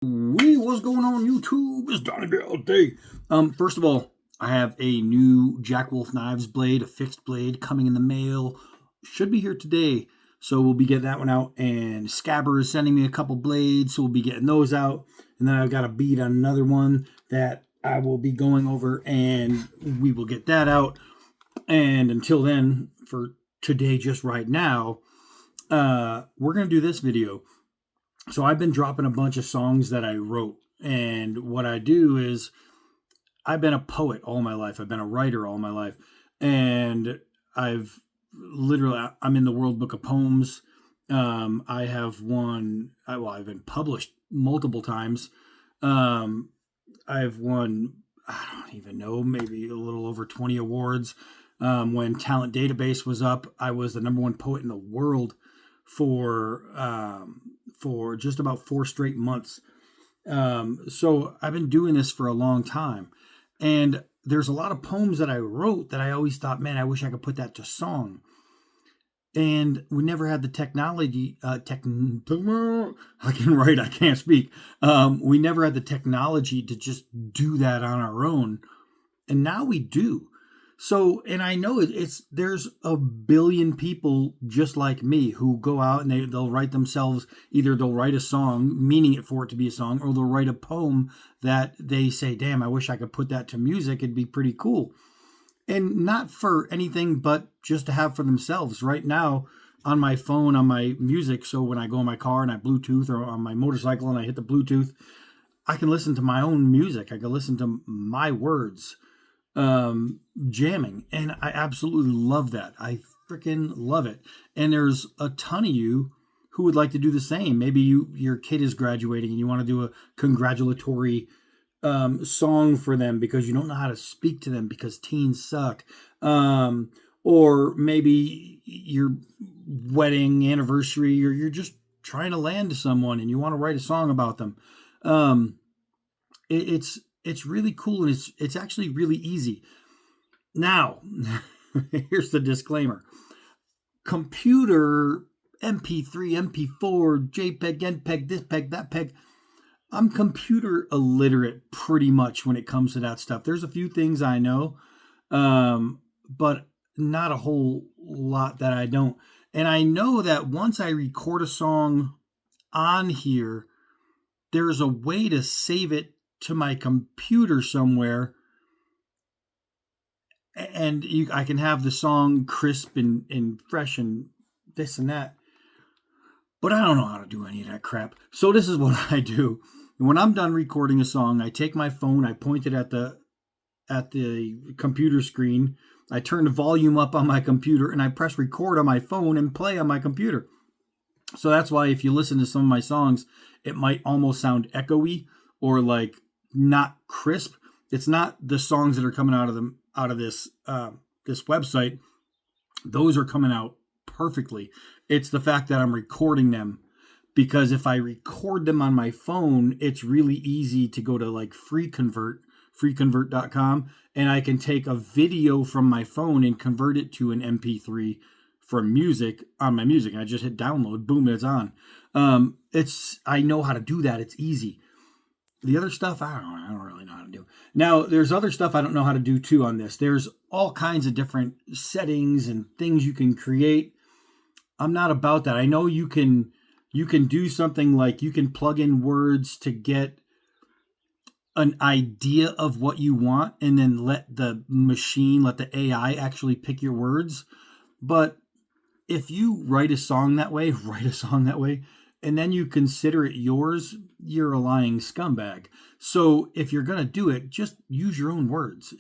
What's going on YouTube? It's Donnie all day. First of all, I have a new Jack Wolf Knives blade, a fixed blade, coming in the mail. Should be here today, so we'll be getting that one out. And Scabber is sending me a couple blades, so we'll be getting those out. And then I've got a bead on another one that I will be going over, and we will get that out. And until then, for today, just right now, we're gonna do this video. So I've been dropping a bunch of songs that I wrote. And what I do is I've been a poet all my life. I've been a writer all my life. And I'm in the World Book of Poems. I have I've been published multiple times. I've won, I don't even know, maybe a little over 20 awards. When Talent Database was up, I was the number one poet in the world for just about 4 straight months. So I've been doing this for a long time. And there's a lot of poems that I wrote that I always thought, man, I wish I could put that to song. And we never had the technology. I can write, I can't speak. We never had the technology to just do that on our own. And now we do. So, and I know there's a billion people just like me who go out and they'll write themselves, either they'll write a song, meaning it for it to be a song, or they'll write a poem that they say, damn, I wish I could put that to music. It'd be pretty cool. And not for anything, but just to have for themselves. Right now, on my phone, on my music, so when I go in my car and I Bluetooth, or on my motorcycle and I hit the Bluetooth, I can listen to my own music. I can listen to my words jamming, and I absolutely love that. I freaking love it. And there's a ton of you who would like to do the same. Maybe your kid is graduating and you want to do a congratulatory song for them because you don't know how to speak to them because teens suck. Or maybe your wedding anniversary, or you're just trying to land someone and you want to write a song about them. It's really cool, and it's actually really easy. Now, here's the disclaimer. Computer, MP3, MP4, JPEG, NPEG, this peg, that peg. I'm computer illiterate pretty much when it comes to that stuff. There's a few things I know, but not a whole lot that I don't. And I know that once I record a song on here, there's a way to save it to my computer somewhere, and I can have the song crisp and fresh and this and that. But I don't know how to do any of that crap. So this is what I do. When I'm done recording a song, I take my phone, I point it at the computer screen, I turn the volume up on my computer, and I press record on my phone and play on my computer. So that's why if you listen to some of my songs, it might almost sound echoey or like not crisp. It's not the songs that are coming out of this website. Those are coming out perfectly. It's the fact that I'm recording them, because if I record them on my phone, it's really easy to go to like freeconvert.com, and I can take a video from my phone and convert it to an MP3 for music on my music. I just hit download, boom, it's on. I know how to do that. It's easy. The other stuff, I don't really know how to do. Now, there's other stuff I don't know how to do too on this. There's all kinds of different settings and things you can create. I'm not about that. I know you can do something like you can plug in words to get an idea of what you want, and then let the AI actually pick your words. But if you write a song that way, and then you consider it yours, you're a lying scumbag. So if you're going to do it, just use your own words.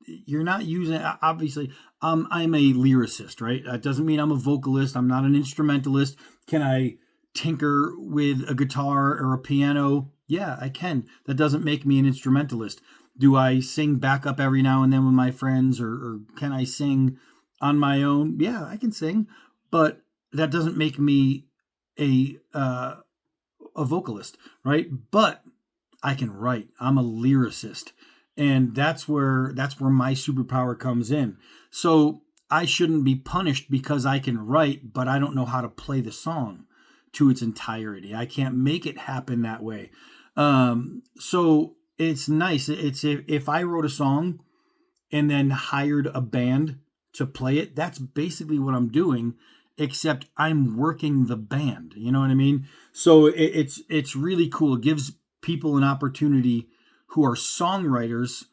You're not using, obviously, I'm a lyricist, right? That doesn't mean I'm a vocalist. I'm not an instrumentalist. Can I tinker with a guitar or a piano? Yeah, I can. That doesn't make me an instrumentalist. Do I sing backup every now and then with my friends, or can I sing on my own? Yeah, I can sing, but that doesn't make me a vocalist, right? But I can write. I'm a lyricist, and that's where my superpower comes in. So I shouldn't be punished because I can write, but I don't know how to play the song to its entirety. I can't make it happen that way. So it's nice. It's if I wrote a song and then hired a band to play it, that's basically what I'm doing, except I'm working the band. You know what I mean? So it's really cool. It gives people an opportunity who are songwriters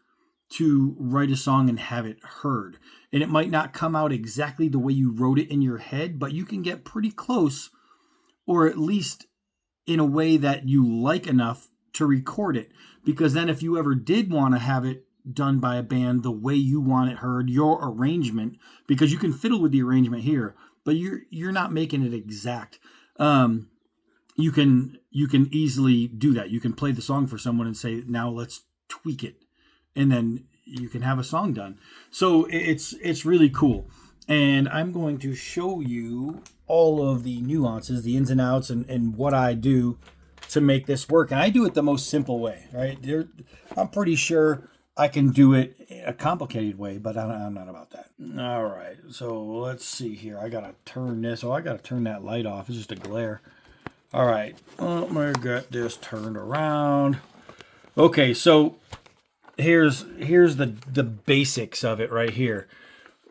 to write a song and have it heard. And it might not come out exactly the way you wrote it in your head, but you can get pretty close, or at least in a way that you like enough to record it. Because then if you ever did want to have it done by a band the way you want it heard, your arrangement, because you can fiddle with the arrangement here, but you're not making it exact. You can easily do that. You can play the song for someone and say, now let's tweak it, and then you can have a song done. So it's really cool. And I'm going to show you all of the nuances, the ins and outs, and what I do to make this work. And I do it the most simple way, right? I'm pretty sure I can do it a complicated way, but I'm not about that. All right, so let's see here. I got to turn this. Oh, I got to turn that light off. It's just a glare. All right, I'm going to get this turned around. Okay, so here's the basics of it right here.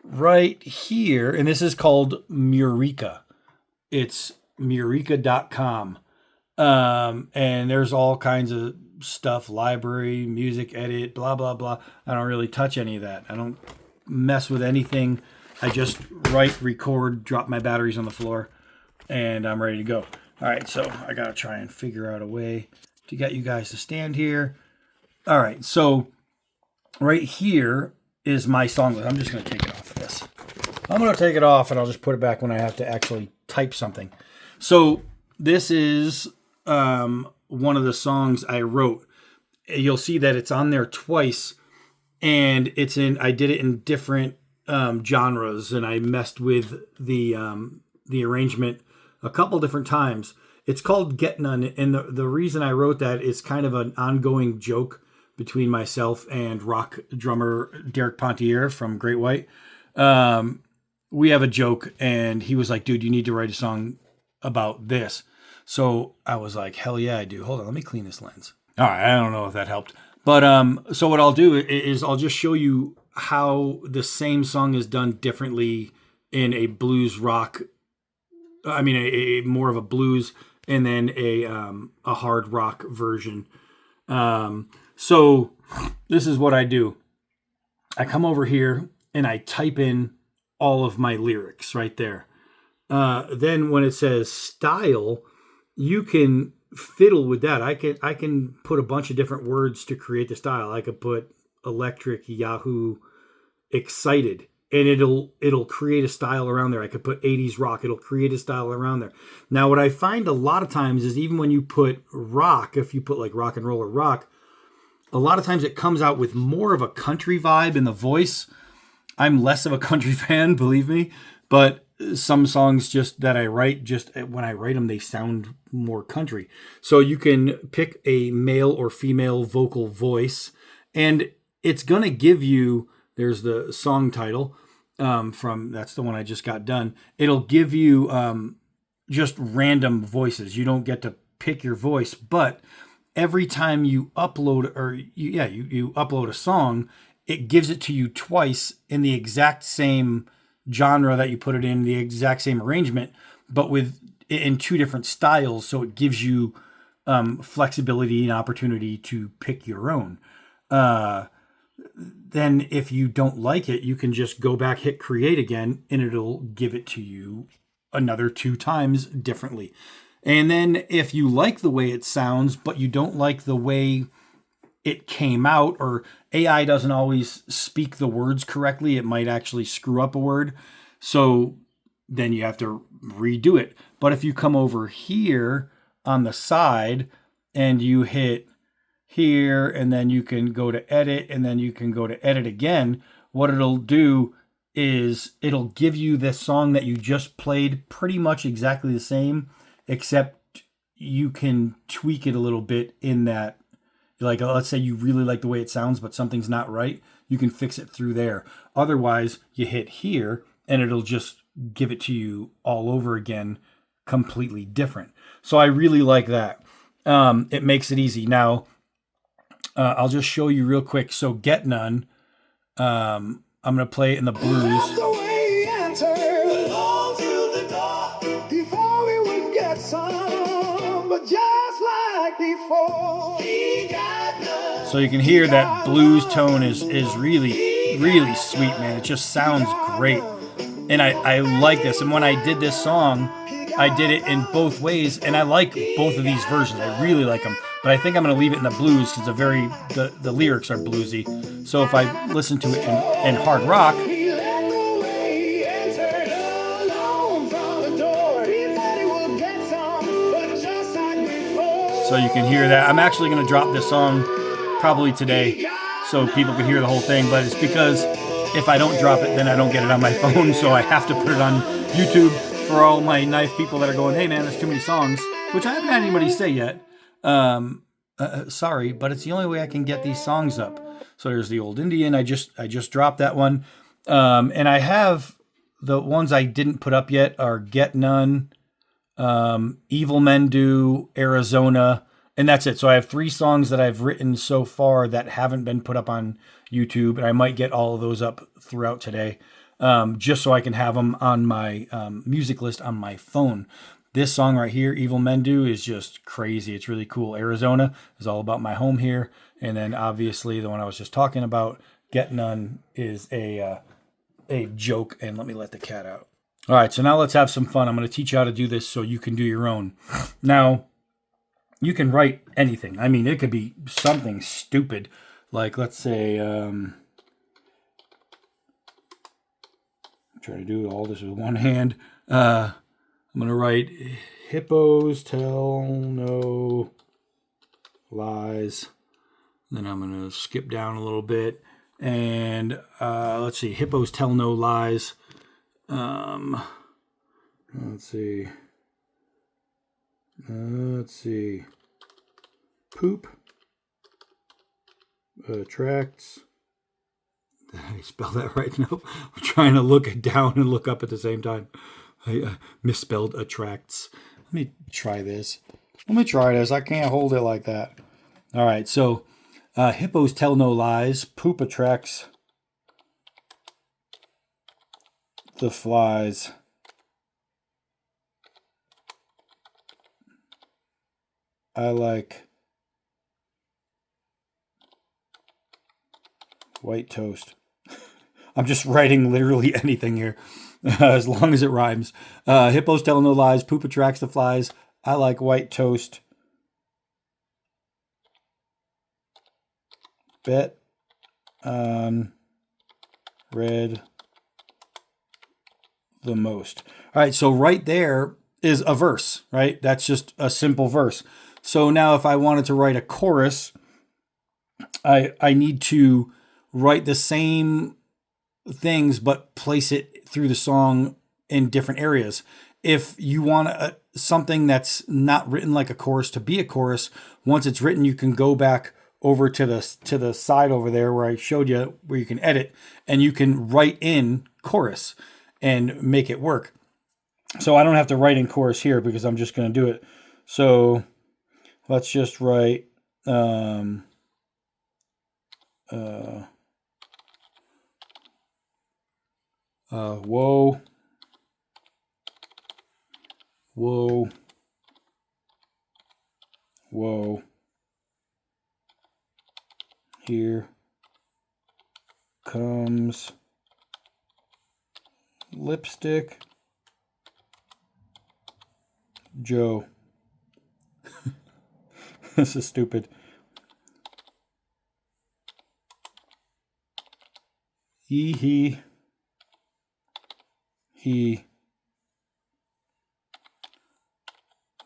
Right here, and this is called Murica. It's Murica.com. And there's all kinds of stuff, library, music edit, blah, blah, blah. I don't really touch any of that. I don't mess with anything. I just write, record, drop my batteries on the floor, and I'm ready to go. All right, so I got to try and figure out a way to get you guys to stand here. All right, so right here is my song list. I'm just going to take it off of this. I'm going to take it off, and I'll just put it back when I have to actually type something. So this is one of the songs I wrote. You'll see that it's on there twice, and I did it in different genres, and I messed with the arrangement a couple different times. It's called Get None, and the reason I wrote that is kind of an ongoing joke between myself and rock drummer Derek Pontier from Great White. We have a joke, and he was like, dude, you need to write a song about this. So I was like, hell yeah, I do. Hold on, let me clean this lens. All right, I don't know if that helped. But so what I'll do is I'll just show you how the same song is done differently in a blues rock. I mean, a more of a blues, and then a hard rock version. So this is what I do. I come over here and I type in all of my lyrics right there. Then when it says style, you can fiddle with that. I can put a bunch of different words to create the style. I could put electric, Yahoo, excited, and it'll create a style around there. I could put 80s rock. It'll create a style around there. Now, what I find a lot of times is even when you put rock, if you put like rock and roll or rock, a lot of times it comes out with more of a country vibe in the voice. I'm less of a country fan, believe me, but some songs just that I write, just when I write them, they sound more country. So you can pick a male or female vocal voice, and it's going to give you, there's the song title that's the one I just got done. It'll give you just random voices. You don't get to pick your voice, but every time you upload you upload a song, it gives it to you twice in the exact same genre that you put it in, the exact same arrangement, but in two different styles. So it gives you flexibility and opportunity to pick your own. Then if you don't like it, you can just go back, hit create again, and it'll give it to you another 2 times differently. And then if you like the way it sounds, but you don't like the way it came out, or AI doesn't always speak the words correctly, it might actually screw up a word. So then you have to redo it. But if you come over here on the side and you hit here, and then you can go to edit, and then you can go to edit again, what it'll do is it'll give you the song that you just played pretty much exactly the same, except you can tweak it a little bit in that, like, let's say you really like the way it sounds, but something's not right, you can fix it through there. Otherwise, you hit here, and it'll just give it to you all over again, completely different. So I really like that. it makes it easy. Now, I'll just show you real quick. So Get None, I'm going to play it in the blues. So you can hear that blues tone is really, really sweet, man. It just sounds great. And I like this. And when I did this song, I did it in both ways, and I like both of these versions. I really like them. But I think I'm going to leave it in the blues because the lyrics are bluesy. So if I listen to it in hard rock, so you can hear that. I'm actually going to drop this song probably today so people can hear the whole thing, but it's because if I don't drop it, then I don't get it on my phone, so I have to put it on YouTube for all my knife people that are going, hey man, there's too many songs, which I haven't had anybody say yet. Sorry, but it's the only way I can get these songs up. So there's the Old Indian. I just dropped that one. And I have the ones I didn't put up yet are Get None, Evil Men Do, Arizona, and that's it. So I have 3 songs that I've written so far that haven't been put up on YouTube, and I might get all of those up throughout today, just so I can have them on my music list on my phone. This song right here, Evil Men Do, is just crazy. It's really cool. Arizona is all about my home here. And then obviously the one I was just talking about, Get None, is a joke. And let me let the cat out. All right, so now let's have some fun. I'm going to teach you how to do this so you can do your own. Now, you can write anything. I mean, it could be something stupid. Like, let's say, try to do all this with one hand. I'm going to write, hippos tell no lies. Then I'm going to skip down a little bit. And let's see, hippos tell no lies. Let's see. Poop attracts. Did I spell that right? No. I'm trying to look down and look up at the same time. I misspelled attracts. Let me try this. I can't hold it like that. All right. So hippos tell no lies. Poop attracts the flies. I like white toast. I'm just writing literally anything here, as long as it rhymes. Hippos tell no lies. Poop attracts the flies. I like white toast. Bet on red the most. All right, so right there is a verse, right? That's just a simple verse. So now if I wanted to write a chorus, I need to write the same things but place it through the song in different areas. If you want something that's not written like a chorus to be a chorus, once it's written, you can go back over to the side over there where I showed you where you can edit, and you can write in chorus and make it work. So I don't have to write in chorus here because I'm just going to do it. So let's just write whoa, whoa, here comes lipstick Joe. This is stupid. He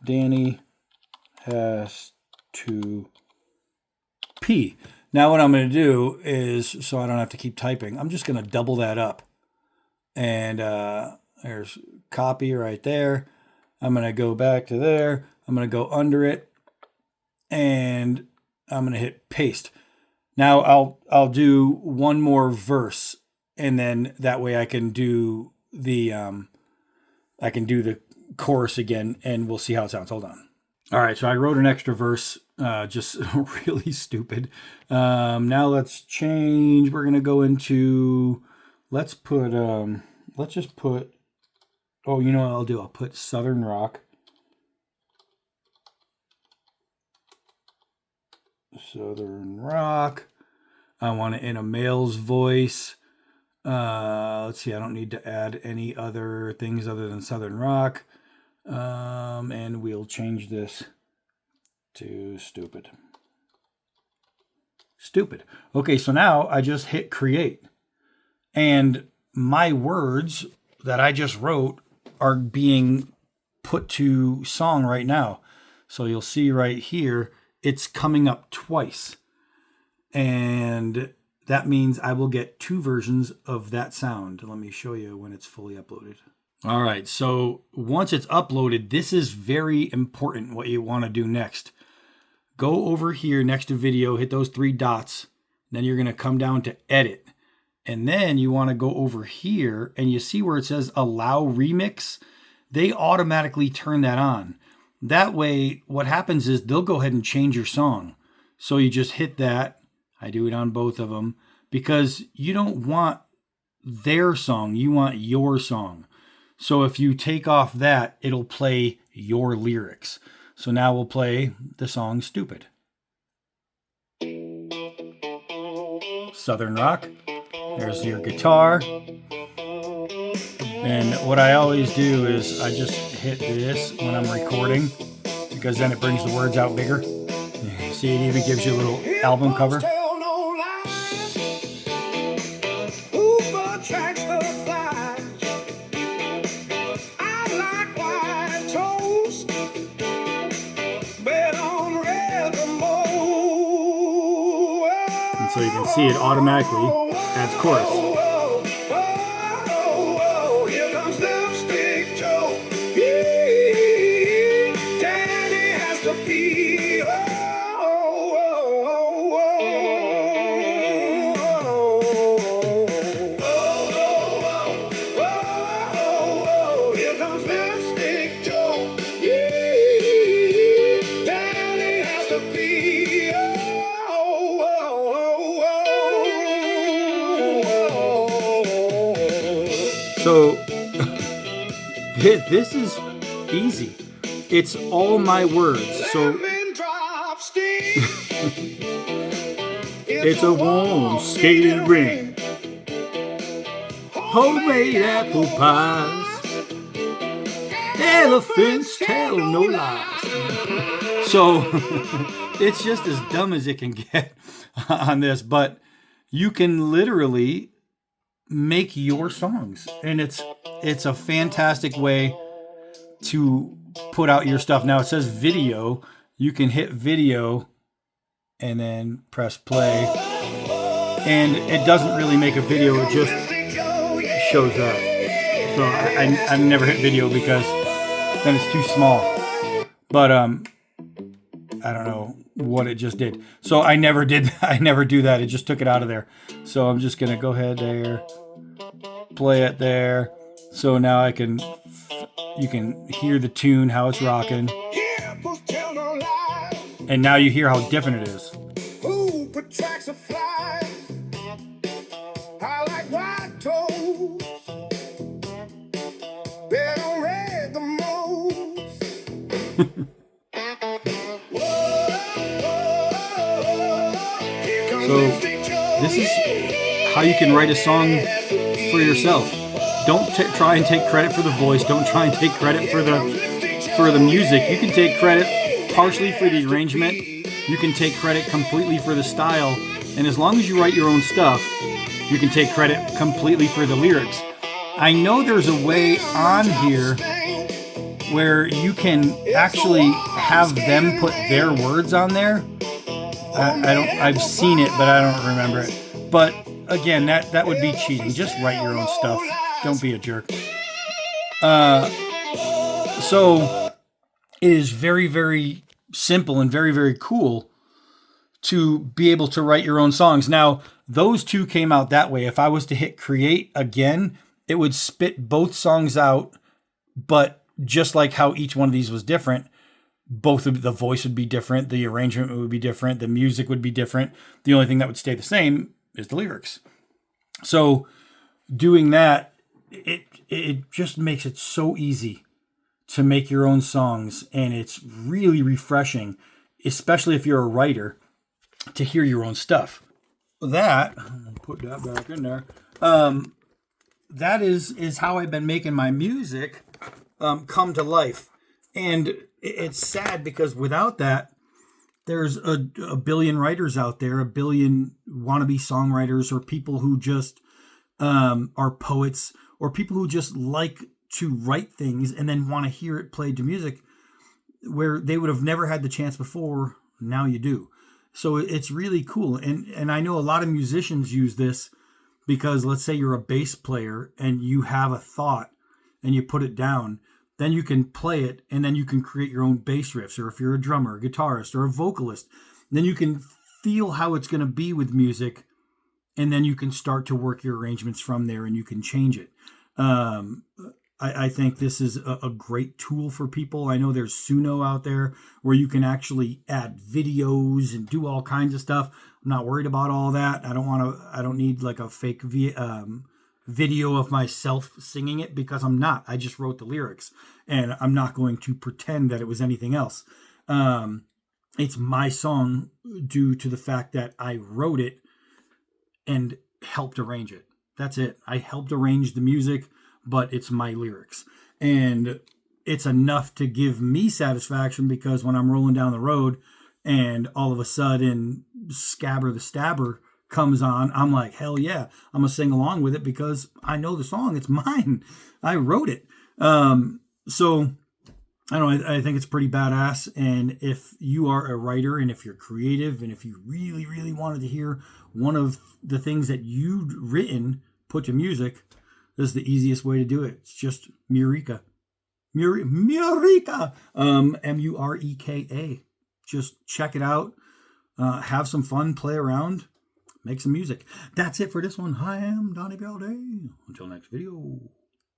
Danny has to pee. Now what I'm going to do is, so I don't have to keep typing, I'm just going to double that up. And there's copy right there. I'm going to go back to there. I'm going to go under it. And I'm going to hit paste. Now I'll do one more verse. And then that way I can do the chorus again, and we'll see how it sounds. Hold on. All right, so I wrote an extra verse, just really stupid. Now let's change. We're gonna go into. Let's just put. Oh, you know what I'll do? I'll put Southern Rock. Southern Rock. I want it in a male's voice. Let's see. I don't need to add any other things other than Southern Rock. And we'll change this to stupid. Stupid. Okay, so now I just hit create. And my words that I just wrote are being put to song right now. So you'll see right here, it's coming up twice. And that means I will get 2 versions of that sound. Let me show you when it's fully uploaded. All right, so once it's uploaded, this is very important what you want to do next. Go over here next to video, hit those 3 dots. Then you're going to come down to edit. And then you want to go over here and you see where it says allow remix. They automatically turn that on. That way, what happens is they'll go ahead and change your song. So you just hit that. I do it on both of them because you don't want their song. You want your song. So if you take off that, it'll play your lyrics. So now we'll play the song Stupid. Southern Rock. There's your guitar. And what I always do is I just hit this when I'm recording because then it brings the words out bigger. See, it even gives you a little album cover. So you can see it automatically adds chorus. Here comes Lipstick Joe. Daddy has to pee. Here comes Lipstick Joe. Daddy has to pee. So this is easy. It's all my words. So it's a warm skating ring, homemade apple pies, elephants tell no lies. So it's just as dumb as it can get on this, but you can literally make your songs, and it's a fantastic way to put out your stuff. Now it says video. You can hit video and then press play, and it doesn't really make a video, it just shows up. So I never hit video because then it's too small, but I don't know what it just did. So I never do that. It just took it out of there. So I'm just gonna go ahead there, play it there. So now you can hear the tune, how it's rocking. And now you hear how different it is. Who attracts a fly? I like white toes. They don't red the most. So this is how you can write a song for yourself. Don't try and take credit for the voice. Don't try and take credit for the music. You can take credit partially for the arrangement. You can take credit completely for the style. And as long as you write your own stuff, you can take credit completely for the lyrics. I know there's a way on here where you can actually have them put their words on there. I've seen it, but I don't remember it. But again, that would be cheating. Just write your own stuff. Don't be a jerk. So it is very, very simple and very, very cool to be able to write your own songs. Now, those two came out that way. If I was to hit create again, it would spit both songs out, but just like how each one of these was different. both of the voice would be different, the arrangement would be different, the music would be different. The only thing that would stay the same is the lyrics. So doing that, it just makes it so easy to make your own songs, and it's really refreshing, especially if you're a writer, to hear your own stuff. That, I'm gonna put that back in there. That is how I've been making my music come to life. And it's sad because without that, there's a billion writers out there, a billion wannabe songwriters, or people who just are poets, or people who just like to write things and then want to hear it played to music, where they would have never had the chance before. Now you do. So it's really cool. And I know a lot of musicians use this because, let's say you're a bass player and you have a thought and you put it down, then you can play it and then you can create your own bass riffs. Or if you're a drummer, a guitarist, or a vocalist, then you can feel how it's going to be with music, and then you can start to work your arrangements from there and you can change it. I think this is a great tool for people. I know there's Suno out there where you can actually add videos and do all kinds of stuff. I'm not worried about all that. I don't need like a fake video of myself singing it, because I'm not. I just wrote the lyrics, and I'm not going to pretend that it was anything else. It's my song due to the fact that I wrote it and helped arrange it. That's it. I helped arrange the music, but it's my lyrics. And it's enough to give me satisfaction, because when I'm rolling down the road and all of a sudden Scabber the Stabber comes on, I'm like, hell yeah, I'm going to sing along with it because I know the song. It's mine. I wrote it. So I don't know. I think it's pretty badass. And if you are a writer, and if you're creative, and if you really, really wanted to hear one of the things that you'd written put to music, this is the easiest way to do it. It's just Mureka. Mureka. Mureka. Just check it out. Have some fun. Play around. Make some music. That's it for this one. I am Donnie Balday. Until next video.